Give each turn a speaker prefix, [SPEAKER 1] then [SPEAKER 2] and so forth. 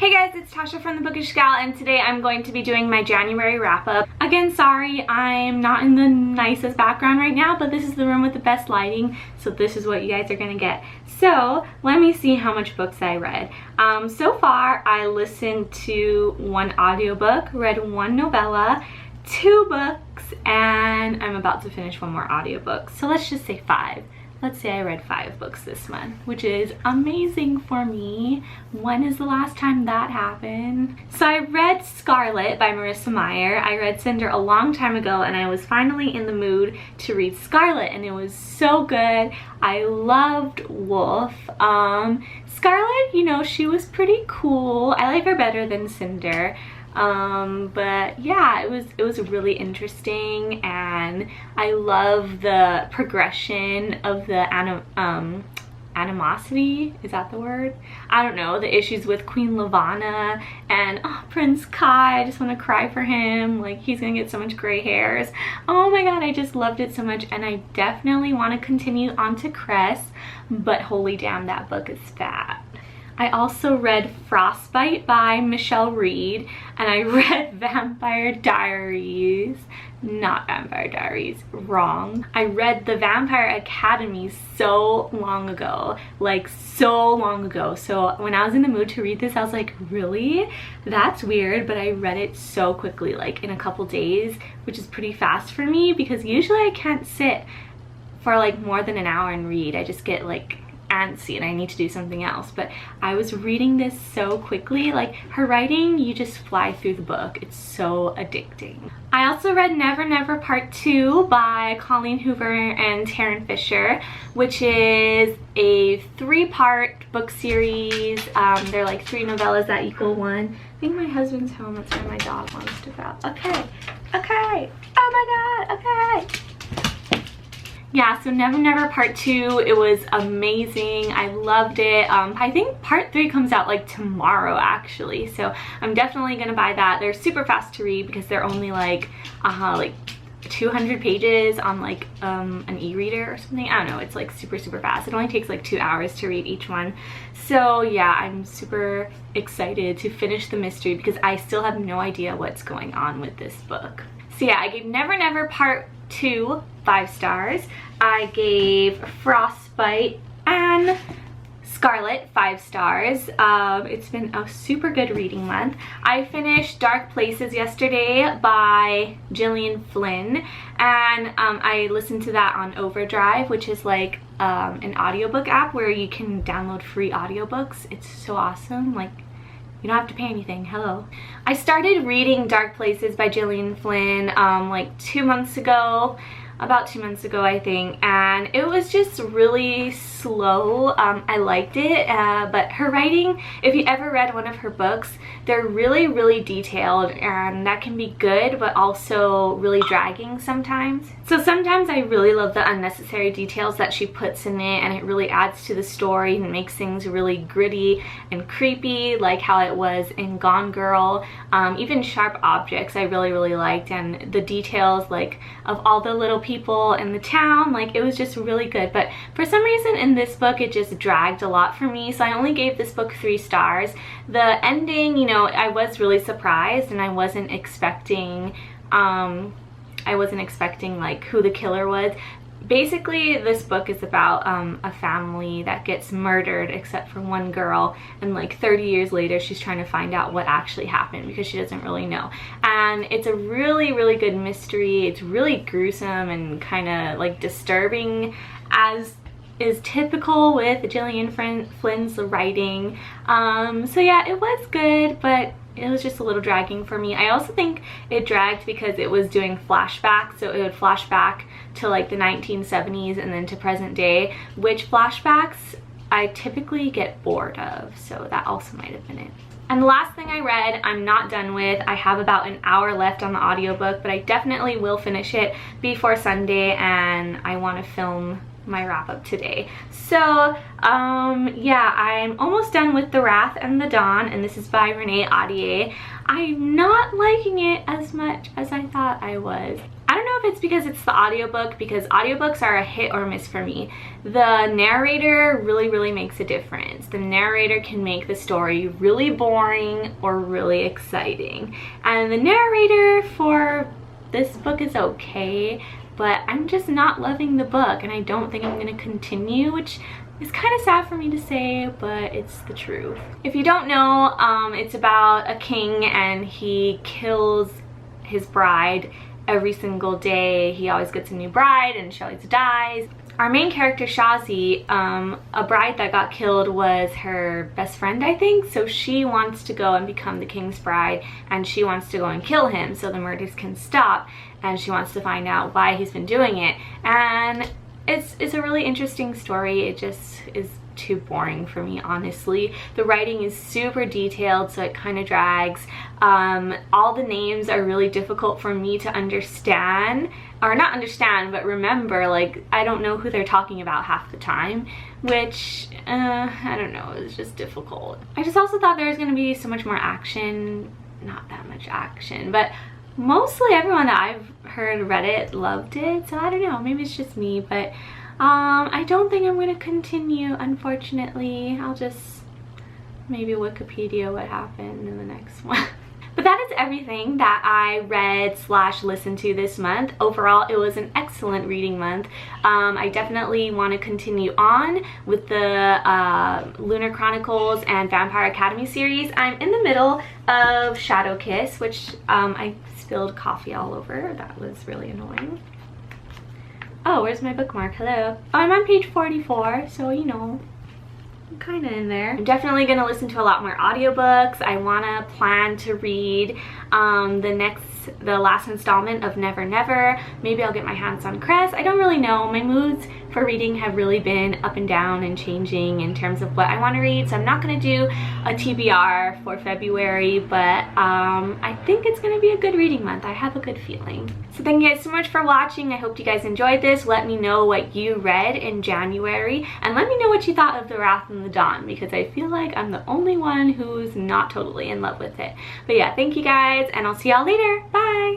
[SPEAKER 1] Hey guys, it's Tasha from the Bookish Gal, and today I'm going to be doing my January wrap-up. Again, sorry, I'm not in the nicest background right now, but this is the room with the best lighting, so this is what you guys are gonna get. So, let me see how much books I read. So far, I listened to 1 audiobook, read 1 novella, 2 books, and I'm about to finish 1 more audiobook. So let's just say 5. Let's say I read 5 books this month, which is amazing for me. When is the last time that happened? So I read Scarlet by Marissa Meyer. I read Cinder a long time ago, and I was finally in the mood to read Scarlet, and it was so good. I loved Wolf. Scarlet, you know, she was pretty cool. I like her better than Cinder. But yeah, it was really interesting, and I love the progression of the animosity, is that the word? I don't know, the issues with Queen Lavanna and Prince Kai. I just want to cry for him, like he's gonna get so much gray hairs. Oh my god, I just loved it so much, and I definitely want to continue on to Cress, but holy damn, that book is fat. I also read Frostbite by Michelle Reed, and I read Vampire Diaries. Not Vampire Diaries, wrong. I read The Vampire Academy so long ago, like so long ago. So when I was in the mood to read this, I was like, really? That's weird, but I read it so quickly, like in a couple days, which is pretty fast for me because usually I can't sit for like more than an hour and read. I just get like antsy and I need to do something else, but I was reading this so quickly. Like, her writing, you just fly through the book. It's so addicting. I also read Never Never Part 2 by Colleen Hoover and Taryn Fisher, which is a 3-part book series. They're like 3 novellas that equal 1. I think my husband's home. That's why my dog wants to go. Okay, oh my god, okay. Yeah, so Never Never Part 2, it was amazing. I loved it. I think Part 3 comes out like tomorrow actually, so I'm definitely gonna buy that. They're super fast to read because they're only like 200 pages on like an e-reader or something. I don't know, it's like super fast. It only takes like 2 hours to read each one. So yeah, I'm super excited to finish the mystery because I still have no idea what's going on with this book. So yeah, I gave Never Never Part 2 5 stars. I gave Frostbite and Scarlet 5 stars. It's been a super good reading month. I finished Dark Places yesterday by Gillian Flynn, and I listened to that on Overdrive, which is like an audiobook app where you can download free audiobooks. It's so awesome. Like, you don't have to pay anything. Hello. I started reading Dark Places by Gillian Flynn like 2 months ago. About 2 months ago, I think, and it was just really slow. I liked it, but her writing, if you ever read one of her books, they're really detailed, and that can be good but also really dragging sometimes. So sometimes I really love the unnecessary details that she puts in it, and it really adds to the story and makes things really gritty and creepy, like how it was in Gone Girl. Even Sharp Objects I really liked, and the details like of all the little people in the town, like it was just really good. But for some reason in this book it just dragged a lot for me, so I only gave this book 3 stars. The ending, you know, I was really surprised, and I wasn't expecting like who the killer was. Basically, this book is about a family that gets murdered except for one girl, and like 30 years later she's trying to find out what actually happened because she doesn't really know. And it's a really good mystery. It's really gruesome and kind of like disturbing, as is typical with Gillian Flynn's writing. So yeah, it was good, but it was just a little dragging for me. I also think it dragged because it was doing flashbacks, so it would flash back to like the 1970s and then to present day, which flashbacks I typically get bored of, so that also might have been it. And the last thing I read, I'm not done with. I have about an hour left on the audiobook, but I definitely will finish it before Sunday, and I want to film my wrap up today. So yeah, I'm almost done with The Wrath and the Dawn, and this is by Renee Ahdieh. I'm not liking it as much as I thought I was. I don't know if if it's because it's the audiobook, because audiobooks are a hit or miss for me. The narrator really makes a difference. The narrator can make the story really boring or really exciting. And the narrator for this book is okay, but I'm just not loving the book, and I don't think I'm going to continue, which is kind of sad for me to say, but it's the truth. If you don't know, it's about a king and he kills his bride every single day. He always gets a new bride and she always dies. Our main character, Shazi, a bride that got killed was her best friend, I think, so she wants to go and become the king's bride, and she wants to go and kill him so the murders can stop, and she wants to find out why he's been doing it. And it's a really interesting story. It just is too boring for me, honestly. The writing is super detailed, so it kind of drags. All the names are really difficult for me to understand, or not understand, but remember. Like, I don't know who they're talking about half the time, which I don't know, it's just difficult. I just also thought there was going to be so much more action. Not that much action, but mostly everyone that I've heard read it loved it, so I don't know, maybe it's just me, but I don't think I'm going to continue, unfortunately. I'll just maybe Wikipedia what happened in the next one. But that is everything that I read / listened to this month. Overall, it was an excellent reading month. I definitely want to continue on with the Lunar Chronicles and Vampire Academy series. I'm in the middle of Shadow Kiss, which I spilled coffee all over. That was really annoying. Oh, where's my bookmark? Hello. Oh, I'm on page 44, so you know, I'm kind of in there. I'm definitely going to listen to a lot more audiobooks. I want to plan to read the last installment of Never Never. Maybe I'll get my hands on Cress. I don't really know. My moods for reading have really been up and down and changing in terms of what I want to read, so I'm not going to do a TBR for February, but I think it's going to be a good reading month. I have a good feeling. So thank you guys so much for watching. I hope you guys enjoyed this. Let me know what you read in January, and let me know what you thought of The Wrath and the Dawn, because I feel like I'm the only one who's not totally in love with it. But yeah, thank you guys, and I'll see y'all later. Bye!